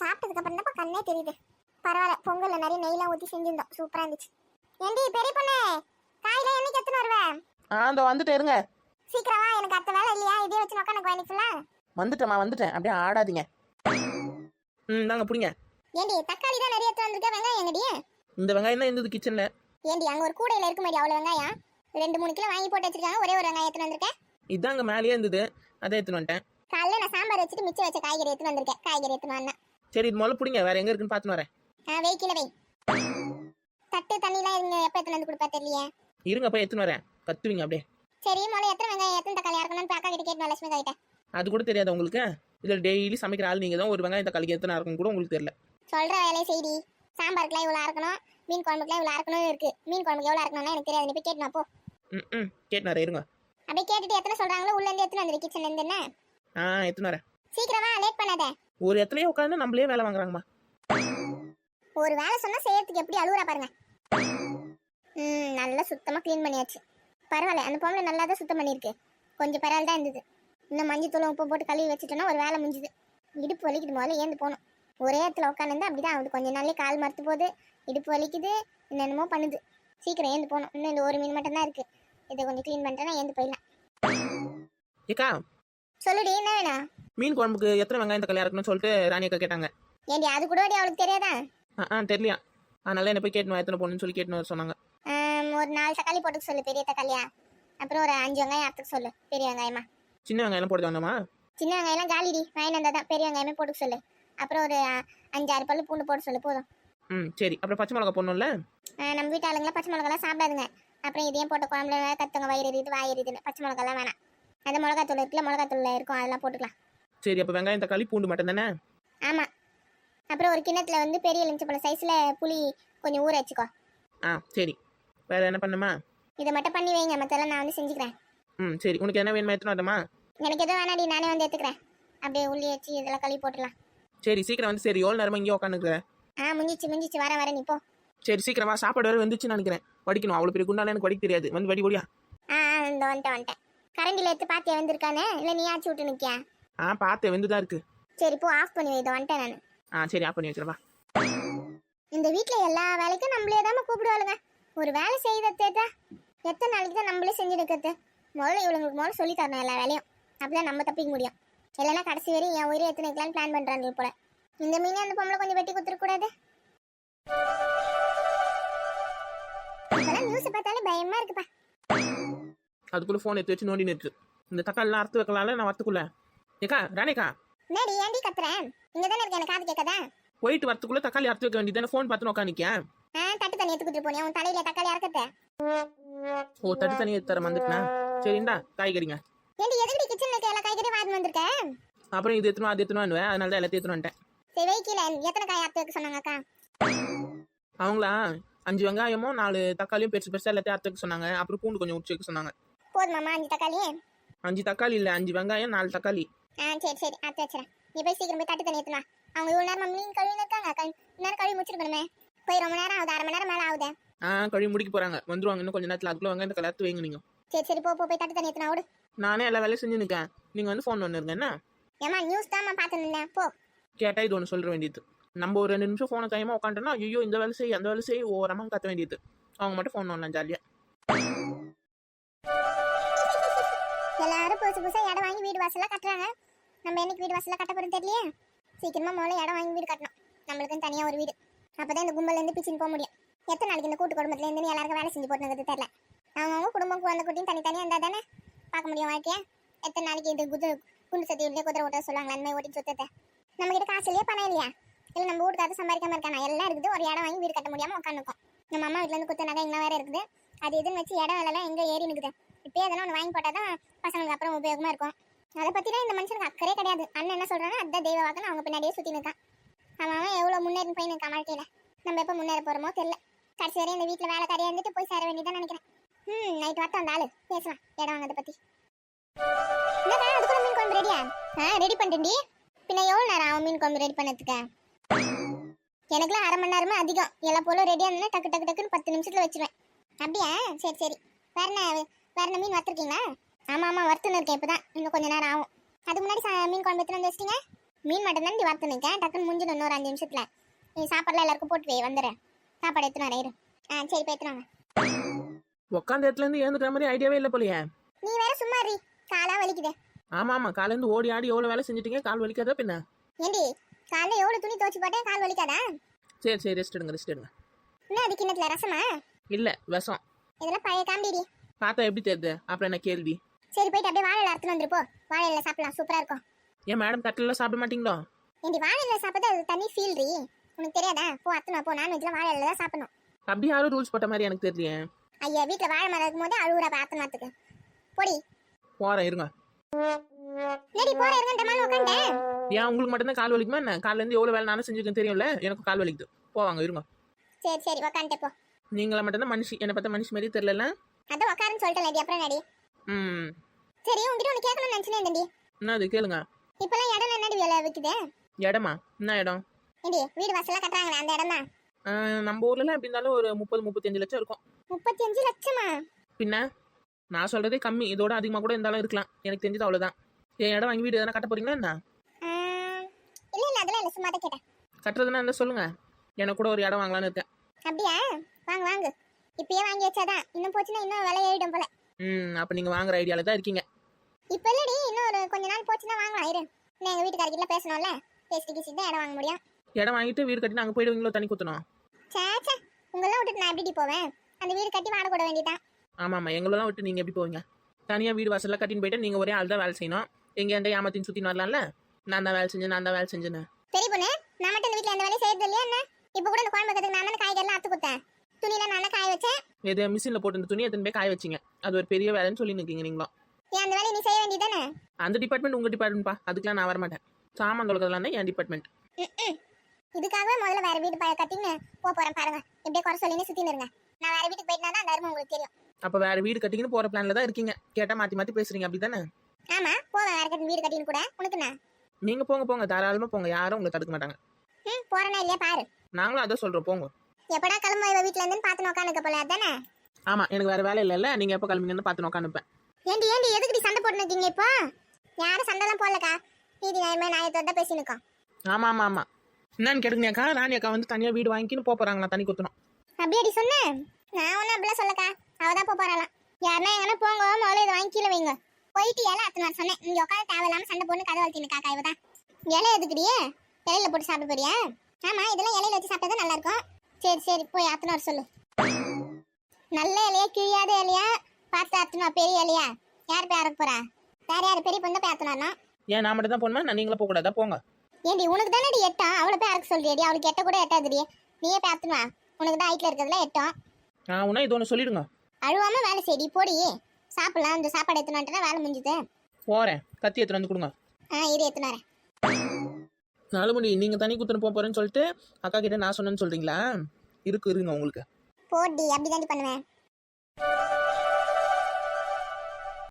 சாப்பிட்டதுக்கு அப்புறம் தான் கண்ணே தெரியுது. பரவாயில்ல, பொங்கல்ல நிறைய நெய்லாம் ஊற்றி செஞ்சிருந்தோம், சூப்பரா இருந்துச்சு. ஏண்டி பெரிய பொண்ணு, காயில என்னைக்கு எத்தனை வருவேன்? அந்த வந்துட்டு இருங்க. சீக்கிரமா, எனக்கு அடுத்த வேலை இல்லையா? இதே வச்சு நோக்க எனக்கு வேலைக்குல. வந்துட்டேன், அப்படியே ஆடாதீங்க. நாங்க புடிங்க. ஏண்டி தக்காளி தான் நிறைய எடுத்து வந்திருக்க, வெங்காயம் எங்கடி? இந்த வெங்காயம் தான் இருந்தது கிச்சன்ல. ஏண்டி அங்க ஒரு கூடையில இருக்க மாதிரி அவ்வளவு வெங்காயம்? 2-3 கிலோ வாங்கி போட்டு வச்சிருக்காங்க, ஒரே ஒரு வெங்காயம் எடுத்து வந்திருக்கேன். இதாங்க மேலேயே இருந்தது, அதை எடுத்துன்னு வந்துட்டேன். காலைல நான் சாம்பார் வச்சுட்டு மிச்சம் வச்ச காய்கறி எடுத்து வந்திருக்கேன், காய்கறி எடுத்து வந்தேன். சரி, இது முதல்ல புடிங்க, வேற எங்க இருக்குன்னு பாத்துன்னு வரேன். வெய்க்கில வை. தட்டு தண்ணிலாம் இருங்க, எப்ப எடுத்து வந்து கொடுப்பா தெரியலையே. இருங்க, போய் எடுத்துன்னு வரேன். கத்துவீங்க அப்படியே. சரி, முதல்ல எத்தனை வெங்காயம் எத்தனை தக்காளி இருக்கணும்னு அக்கா கிட்ட கேட்டு லட்சுமி கிட்ட. அது கூட தெரியாது உங்களுக்கு? இதில் டெய்லி சமைக்கிற ஆள் நீங்க தான். ஒரு வெங்காயம் தக்காளிக்கு எத்தனை இருக்கும் கூட உங்களுக்கு தெரியல. சொல்ற வேலையை செய்டி. சாம்பாருக்குலாம் இவ்வளோ இருக்கணும், மீன் குழம்புக்குலாம் இவ்வளோ இருக்கணும் இருக்கு. மீன் குழம்புக்கு எவ்வளோ இருக்கணும்னா எனக்கு தெரியாது, நீ போய் கேட்டு போ. கேட்டுனாரே, இருங்க. அப்படியே கேட்டுட்டு எத்தனை சொல்றாங்களோ உள்ள இருந்து எத்தனை வந்துரு கிச்சன்ல இருந்து. என்ன எடுத்துன்னு வரேன். சீக்கிரமா, லேட் பண்ணாத. ஒரு இடத்துலயே உட்காந்து நம்மளே வேலை வாங்குறாங்கம்மா. ஒரு வேலை சொன்னா செய்யறதுக்கு எப்படி அழுவுறா பாருங்க. நல்லா சுத்தமா க்ளீன் பண்ணியாச்சு. பரவாயில்ல, அந்த பொம்பளை நல்லா தான் சுத்தம் பண்ணிருக்கு. கொஞ்சம் பரவாயில்ல தான் இருந்தது. இன்னும் மஞ்சள் தூள் உப்பு போட்டு கழுவி வச்சுட்டோன்னா ஒரு வேலை முடிஞ்சுது. இடுப்பு வலிக்குது, முதல்ல ஏந்து போகணும். ஒரே இடத்துல உட்காந்து அப்படிதான் ஆகுது. கொஞ்சம் நாளே கால் மறுத்து போகுது, இடுப்பு வலிக்குது, என்னென்னமோ பண்ணுது. சீக்கிரம் ஏந்து போகணும். இன்னும் இந்த ஒரு மீன் மட்டும் தான் இருக்கு. இதை கொஞ்சம் க்ளீன் பண்ணிட்டேன்னா ஏந்து போயிடலாம். ஏக்கா, சொல்லுடி, என்ன வேணும்? மீன் குழம்புக்கு எத்தனை வெங்காயம் தக்காளி இருக்கணும்னு சொல்லிட்டு ராணி அக்கா கேட்டாங்க. ஏண்டி அது கூட அவளுக்கு தெரியாதா? தெரியலையா? அதனால என்ன போய் கேட்டணும், எத்தனை போகணும்னு சொல்லி கேட்டணும் சொன்னாங்க. ஒரு 4 தக்காளி போட்டுக்க சொல்லு, பெரிய தக்காளியா. அப்புறம் ஒரு 5 வெங்காயம் அறுத்துக்க சொல்லு, பெரிய வெங்காயமா. சின்ன வெங்காயம் போட்டு வேண்டாமா? சின்ன வெங்காயம்லாம் காலிடி, வாங்கி வந்தா தான். பெரிய வெங்காயமே போட்டுக்க சொல்லு. அப்புறம் ஒரு 5-6 பல்லு பூண்டு போட்டு சொல்லு, போதும். சரி. அப்புறம் பச்சை மிளகா போடணும்ல? நம்ம வீட்டு ஆளுங்களாம் பச்சை மிளகாலாம் சாப்பிடாதுங்க. அப்புறம் இதையும் போட்ட குழம்புல கத்துங்க, வயிறு எரியுது வாய் எரியுதுன்னு. பச்சை மிளகாலாம் வேணாம். அந்த மிளகாத்தூள் இருக்குல்ல, மிளகாத்தூள் இருக்கும், அதெல்லாம் போட்டுக்கலாம். சரி, அப்போ வெங்காயம் தக்காளி பூண்டு மட்டும் தானே? ஆமாம். அப்புறம் ஒரு கிண்ணத்துல வந்து பெரிய எலுமிச்சம்பழம் சைஸில் புளி கொஞ்சம் ஊற வச்சுக்கோ. சரி. வேற என்ன பண்ணுமா? இதை மட்டும் பண்ணி வைங்க, மற்றெல்லாம் நான் வந்து செஞ்சுக்கிறேன். சரி. உனக்கு என்ன வேணுமா எடுத்துன்னு வரட்டுமா? எனக்கு எதுவும் வேணாடி, நானே வந்து எடுத்துக்கிறேன். அப்படியே உள்ளி வச்சு இதெல்லாம் கழுவி போட்டுடலாம். சரி, சீக்கிரம் வந்து. சரி, எவ்வளோ நேரமா இங்கே உட்காந்துக்கிறேன்? முடிஞ்சிச்சு, வர நீ போ. சரி, சீக்கிரமா. சாப்பாடு வேறு வந்துச்சுன்னு நினைக்கிறேன். வடிக்கணும். அவ்வளோ பெரிய குண்டால எனக்கு வடிக்க தெரியாது. வந்து வடி ஒடியா. இந்த வந்துட்டேன். கரண்டியில் எடுத்து பாத்தியா வெந்திருக்கானே, இல்லை நீ ஆச்சு விட்டு நிற்கியா? பார்த்தேன், வெந்துதான் இருக்கு. சரி போ, ஆஃப் பண்ணி வை. இதை வந்துட்டேன் நான். சரி, ஆஃப் பண்ணி வச்சிடவா. இந்த வீட்டில் எல்லா வேலைக்கும் நம்மளே தான் கூப்பிடுவாளுங்க. ஒரு வேலை செய்யறதேட்டா எத்தனை நாளைக்கு தான் நம்மளே செஞ்சு நிற்கிறது? முதல்ல இவளுங்களுக்கு முதல்ல சொல்லி தரணும் எல்லா வேலையும். அப்படிதான் நம்ம தப்பிக்க முடியும். இல்லைன்னா கடைசி வரையும் என் உயிரை எத்தனை வைக்கலான்னு பிளான் பண்ணுறாங்க போல. இந்த மீனே அந்த பொம்பளை கொஞ்சம் வெட்டி கொடுத்துருக்கூடாது. இப்பெல்லாம் நியூஸ் பார்த்தாலே பயமா இருக்குப்பா. அதுக்குள்ள ஃபோன் எடுத்து வச்சு நோண்டின்னு இருக்கு. இந்த தக்காளிலாம் அறுத்து வைக்கலாம்ல நான் வரத்துக்குள்ள. ஏக்கா, ராணிக்கா, என்னடி ஏண்டி கத்துறேன்? இங்க தானே இருக்க, எனக்கு காது கேட்காதா? போயிட்டு வரத்துக்குள்ள தக்காளி அறுத்து வைக்க வேண்டியதானே? ஃபோன் பார்த்து உட்காந்துக்கியா? தட்டு தண்ணி எடுத்துக்கிட்டு போனியா? உன் தலையில தக்காளி அறக்கத்த? தட்டு தண்ணி எடுத்து தர வந்துட்டுனா? சரிண்டா, காய்கறிங்க. ஏண்டி எதுக்கு கிச்சன்ல இருக்க எல்லா காய்கறியும் வாங்கி வந்திருக்க? அப்புறம் இது எடுத்துணும் அது எடுத்துணும்னு, அதனால தான் எல்லாத்தையும் எடுத்துன்னு வந்துட்டேன். சரி வைக்கல, எத்தனை காய் அறுத்து வைக்க சொன்னாங்க அக்கா? அவங்களா 5 வெங்காயமும் 4 தக்காளியும் பெருசு பெருசா எல்லாத்தையும் அறுத்து வைக்க சொன்னாங்க. அப்புறம் பூண்டு கொஞ்சம் உரிச்சு வைக்க சொன்னாங்க. போதுமாமா 5 தக்காளி? 5 தக்காளி இல்ல, 5 வெங்காயம் 4 தக்காளி. சரி அறுத்து வச்சுறேன். நீ போய் சீக்கிரம் போய் தட்டு தண்ணி எடுத்துனா. அவங்க இவ்வளவு நேரம் மீன் கழுவி இருக்காங்க, நேரம் கழுவி முடிச்சிருக்கணுமே. போய் ரொம்ப நேரம் ஆகுது, 1/2 மணி நேரம் மேல ஆகுது. கழுவி முடிக்க போறாங்க, வந்துருவாங்க இன்னும் கொஞ்ச நேரத்துல. அதுக்குள்ள வெங்காயம் தக்காளி அறுத்து வைங்க நீங்க. சரி போ போய் தட்டு தண்ணி எடுத்துனா ஓடு. நானே எல்லா வேலையும் செஞ்சு நிற்கேன், நீங்க வந்து ஃபோன் பண்ணுங்க. என்ன ஏமா நியூஸ் தான் பார்த்து நின்னேன், போ. கேட்டா இது ஒன்று சொல்ற வேண்டியது. நம்ம ஒரு 2 நிமிஷம் ஃபோனை கையமா உட்காந்துட்டோம்னா ஐயோ இந்த வேலை செய் அந்த வேலை செய் ஓரமா கத்த வேண்டியது. அவங்க மட்டும் ஃபோன் பண்ணலாம் ஜாலியா. எல்லாரும் புதுசா இடம் வாங்கி வீடு வாசல்லாம் கட்டுறாங்க. நம்ம என்னைக்கு வீடு வாசல்லாம் கட்ட போறது தெரியலையே. சீக்கிரமா முதல்ல இடம் வாங்கி வீடு கட்டணும், நம்மளுக்குன்னு தனியா ஒரு வீடு. அப்பதான் இந்த கும்பல்ல இருந்து பிச்சுன்னு போக முடியும். எத்தனை நாளைக்கு இந்த கூட்டு குடும்பத்துல இருந்து எல்லாருக்கும் வேலை செஞ்சு போட்டுங்கிறது தெரியல. அவங்க குடும்பம் குழந்தை குட்டியும் தனித்தனியா இருந்தா தானே பார்க்க முடியும் வாழ்க்கைய. எத்தனை நாளைக்கு இது குண்டு சத்தி உள்ளே குதிரை ஓட்ட சொல்லுவாங்க, அந்த மாதிரி ஓட்டி சுத்தத்தை. நம்ம கிட்ட காசு இல்லையா, பணம் இல்லையா, இல்லை நம்ம வீட்டுக்காக சம்பாதிக்காம இருக்கானா? எல்லாம் இருக்குது, ஒரு இடம் வாங்கி வீடு கட்ட முடியாம உட்காந்துருக்கோம். நம்ம அம்மா வீட்டுல இருந்து குத்த நகை இங்கே வேற இருக்குது. அது இதுன்னு வச்சு இடம் வேலைலாம் எங்க ஏறி நிற்குது. இப்பயே அதெல்லாம் ஒன்று வாங்கி போட்டாதான் பசங்களுக்கு அப்புறம் உபயோகமா இருக்கும். அதை பத்தி தான் இந்த மனுஷனுக்கு அக்கறை கிடையாது. அண்ணன் என்ன சொல்றானோ அதுதான் தெய்வ வாக்குன்னு அவங்க பின்னாடியே சுத்தி நிற்கான். அவன் எவ்வளவு முன்னேறி போய் நிற்கான் வாழ்க்கையில. நம்ம எப்போ முன்னேற போறோமோ தெரியல. கடைசி வரையும் இந்த வீட்டில் வேலைக்காரியா இருந்துட்டு போய் சேர வேண்டியதான் நினைக்கிறேன். நைட் வரட்டும் அந்த ஆளு, பேசலாம் இடம் வாங்கதை பத்தி. என்னடா அதுக்குள்ள மீன் குழம்பு ரெடியா? ரெடி பண்ணிட்டேன்டி. பின்ன எவ்வளோ நேரம் ஆகும் மீன் குழம்பு ரெடி பண்ணதுக்கு? எனக்குலாம் 1/2 மணி நேரமே அதிகம். எல்லாம் போல ரெடியா இருந்தா டக்கு டக்கு டக்குன்னு 10 நிமிஷத்துல வச்சிருவேன். அப்படியா? சரி வேற என்ன மீன் வறுத்துருக்கீங்களா? ஆமா வறுத்துன்னு இருக்கேன் இப்பதான், இன்னும் கொஞ்சம் நேரம் ஆகும். அதுக்கு முன்னாடி மீன் குழம்பு எடுத்துன்னு வந்து வச்சிட்டீங்க. மீன் மட்டும் தான் வறுத்து நிற்கேன், டக்குன்னு முடிஞ்சிடும் இன்னொரு 5 நிமிஷத்துல. நீ சாப்பாடுலாம் எல்லாருக்கும் போட்டு வை, வந்துடுறேன். சாப்பாடு எடுத்துன்னு வரேன் இரு. சரி போய் எடுத்துன்னு வாங்க. உட்காந்த இடத்துல இருந்து ஏந்துக்கிற மாதிரி ஐடியாவே இல்லை போலையே. நீ வேற சும்மா ரீ, காலா வலிக்குது. ஆமா ஆமா, காலேருந்து ஓடி ஆடி எவ்வளோ வேலை செஞ்சுட்டீங்க, கால் வலிக்காதா பின்ன? ஏண்டி காலைல எவ்வளவு துணி துவச்சு போட்டேன், கால் வலிக்காதா? சரி சரி, ரெஸ்ட் எடுங்க ரெஸ்ட் எடுங்க. என்ன அது கிண்ணத்துல ரசமா? இல்லை விஷம். இதெல்லாம் பழைய காமெடி. பார்த்தா எப்படி தெரியுது, அப்புறம் என்ன கேள்வி? சரி போயிட்டு அப்படியே வாழை அறுத்துன்னு வந்துருப்போ, வாழை இலை சாப்பிடலாம், சூப்பரா இருக்கும். ஏன் மேடம் தட்டில சாப்பிட மாட்டீங்களோ? ஏண்டி வாழை இலை சாப்பிட்டா அது தனி ஃபீல் ரீ, உனக்கு தெரியாதா? போ அத்துனா போ, நான்வெஜ்ல வாழை இலை தான் சாப்பிடணும். அப்படி யாரும் ரூல்ஸ் போட்ட மாதிரி எனக்கு தெரியலையே. ஐயா வீட்டுல வாழை மரம் இருக்கும் போது அழுவுறா பாத்தனாத்துக்கு. பொடி போறேன் இருங்க. நடி போற இருங்கன்ற மாதிரி உட்காந்தேன். ஏன் உங்களுக்கு மட்டும்தான் கால் வலிக்குமா என்ன? காலைல இருந்து எவ்வளோ வேலை நானும் செஞ்சுருக்கேன் தெரியும்ல, எனக்கு கால் வலிக்குது. போவாங்க இருங்க. சரி சரி உட்காந்துட்டே போ. நீங்களா மட்டும்தான் மனுஷி, என்னை பார்த்தா மனுஷி மாதிரி தெரியல. அதான் உட்காருன்னு சொல்லிட்டேன் நடி, அப்புறம் நடி. ம். சரி உங்ககிட்ட ஒன்று கேட்கணும்னு நினச்சினே இருந்தேன்டி. என்ன அது கேளுங்க. இப்பெல்லாம் இடம் என்னடி விலை விற்குது? இடமா? என்ன இடம்? ஏண்டி வீடு வாசலாம் கட்டுறாங்களே அந்த இடம் தான். நம்ம ஊர்லலாம் எப்படி இருந்தாலும் ஒரு 30-35 லட்சம் இருக்கும். 35 லட்சமா? பின்ன நான் சொல்றதே கம்மி, இதோட அதிகமாக கூட இருந்தாலும் இருக்கலாம். எனக்கு தெரிஞ்சது அவ்வளோதான். என் இடம் வாங்கி வீடு எதனா கட்ட போறீங்களா என்ன? இல்ல இல்ல அதெல்லாம் இல்ல, சும்மா தான் கேட்டேன். கட்டுறதுன்னா என்ன சொல்லுங்க, எனக்கு கூட ஒரு இடம் வாங்கலான்னு இருக்கேன். அப்படியா? வாங்க வாங்க, இப்பயே வாங்கி வச்சாதான், இன்னும் போச்சுன்னா இன்னும் விலை ஏறிடும் போல. அப்போ நீங்கள் வாங்குற ஐடியாவில் தான் இருக்கீங்க. இப்ப இல்லடி, இன்னும் ஒரு கொஞ்ச நாள் போச்சுன்னா வாங்கலாம் இரு. நான் எங்க வீட்டுக்காரர்கிட்ட பேசணும்ல, பேசிட்டு கிசிட்டு தான் இடம் வாங்க முடியும். இடம் வாங்கிட்டு வீடு கட்டி நாங்கள் போயிடுவீங்களோ தண்ணி குத்தணும்? சேச்சா, உங்களெல்லாம் விட்டுட்டு நான் எப்படி போவேன்? அந்த வீடு கட்டி வாடகை போட வேண்டியதான். ஆமாம் எங்களெல்லாம் விட்டு நீங்கள் எப்படி போவீங்க? தனியாக வீடு வாசலில் கட்டின்னு போயிட்டு நீங்கள் ஒரே ஆள் தான் வேலை செய்யணும். எங்கே எந்த ஏமாத்தின்னு சுற்றின்னு வரலாம்ல. நான் தான் வேலை செஞ்சேன்னு. பெரிய பொண்ணு, நான் மட்டும் இந்த வீட்டில் எந்த வேலையும் செய்யறது இல்லையா என்ன? இப்போ கூட இந்த குழம்பு வைக்கிறதுக்கு நான் தானே காய்கறிலாம் அறுத்து கொடுத்தேன், துணியெல்லாம் நான் தான் காய வச்சேன். எது மிஷினில் போட்டு இந்த துணியை எடுத்துன்னு போய் காய வச்சிங்க, அது ஒரு பெரிய வேலைன்னு சொல்லி நிற்கிங்க நீங்களும். ஏன் அந்த வேலையை நீ செய்ய வேண்டியதானே? அந்த டிபார்ட்மெண்ட் உங்கள் டிபார்ட்மெண்ட்பா, அதுக்கெலாம் நான் வரமாட்டேன். சாமான் தொலைக்கிறதுலாம் தான் என் டிபார்ட்மெண்ட். இதுக்காகவே முதல்ல வேற வீடு கட்டின்னு போறேன் பாருங்க. இப்படியே குறை சொல்லின்னு சுத்தின்னு இருங்க. நான் வேற வீட்டுக்கு போயிட்டா தான் அந்த அருமை உங்களுக்கு தெரியும். அப்போ வேறு வீடு கட்டிங்கன்னு போகிற பிளானில் தான் இருக்கீங்க. கேட்டால் மாற்றி மாற்றி பேசுகிறீங்க அப்படி தானே? ஆமா போவேன், வேற வீடு கட்டின்னு கூட உனக்கு நான். நீங்கள் போங்க தாராளமாக போங்க, யாரும் உங்களை தடுக்க மாட்டாங்க. போறேனா இல்லையா பாரு. நாங்களும் அதான் சொல்கிறோம், போங்க. எப்படா கிளம்ப இவ வீட்டுல இருந்து பார்த்து நோக்கானுக்க போல அதானே? ஆமாம், எனக்கு வேறு வேலை இல்லைல்ல, நீங்கள் எப்போ கிளம்பிங்கன்னு பார்த்து நோக்கானுப்பேன். ஏண்டி எதுக்குடி சண்டை போட்டு நிற்கீங்க இப்போ? யாரும் சண்டைலாம் போடலக்கா, நீதி நியாயமே நாயத்தோட பேசி நிற்கும். ஆமாம் என்னன்னு கேட்டுங்கக்கா, ராணி அக்கா வந்து தனியாக வீடு வாங்கிக்கின்னு போகிறாங்களா தண்ணி குத்தணும். அப்படியேடி சொன்னேன். நான் ஒன்றும் அப்படிலாம் சொல்லக்கா, அவதான் போறாளாம். யாருன்னா எங்கன்னா போங்க, முதல்ல இதை வாங்கி கீழே வைங்க. போயிட்டு இலை அத்தனை சொன்னேன், இங்கே உட்காந்து தேவையில்லாம சண்டை போட்டு கதை வளர்த்தின்னு காக்கா இவதான். இலை எதுக்குடியே? இலையில போட்டு சாப்பிட போறியா? ஆமா இதெல்லாம் இலையில வச்சு சாப்பிட்டா நல்லா இருக்கும். சரி போய் அத்தனை வர சொல்லு. நல்ல இலையா கிழியாத இலையா பார்த்து அத்தனை? பெரிய இலையா? யார் போய் அறக்க போறா? வேற யாரு பெரிய பொண்ணு போய் அத்தனா? ஏன் நான் மட்டும் தான் போகணுமா? நான் நீங்களும் போகக்கூடாதா? போங்க. ஏண்டி உனக்கு தானே எட்டம், அவளை போய் அறக்க சொல்றியடி? அவளுக்கு எட்ட கூட எட்டாதுடி, நீயே போய் அத்தனா. உனக்கு தான் ஹைட்ல இருக்கிறதுல எட்டம். உன்ன இது ஒன்று சொல்லிடுங்க. அழுவாம வேலை செய்டி, போடி சாப்பிடலாம். இந்த சாப்பாடு எத்தனான்ட்டு வேலை முடிஞ்சுது. போறேன், கத்தி எத்தனை வந்து கொடுங்க. இரு எத்தனாரேன். 4 மணி நீங்கள் தண்ணி குத்துன்னு போகிறேன்னு சொல்லிட்டு அக்கா கிட்ட நான் சொன்னேன்னு சொல்றீங்களா? இருங்க உங்களுக்கு. போடி அப்படிதாண்டி பண்ணுவேன்.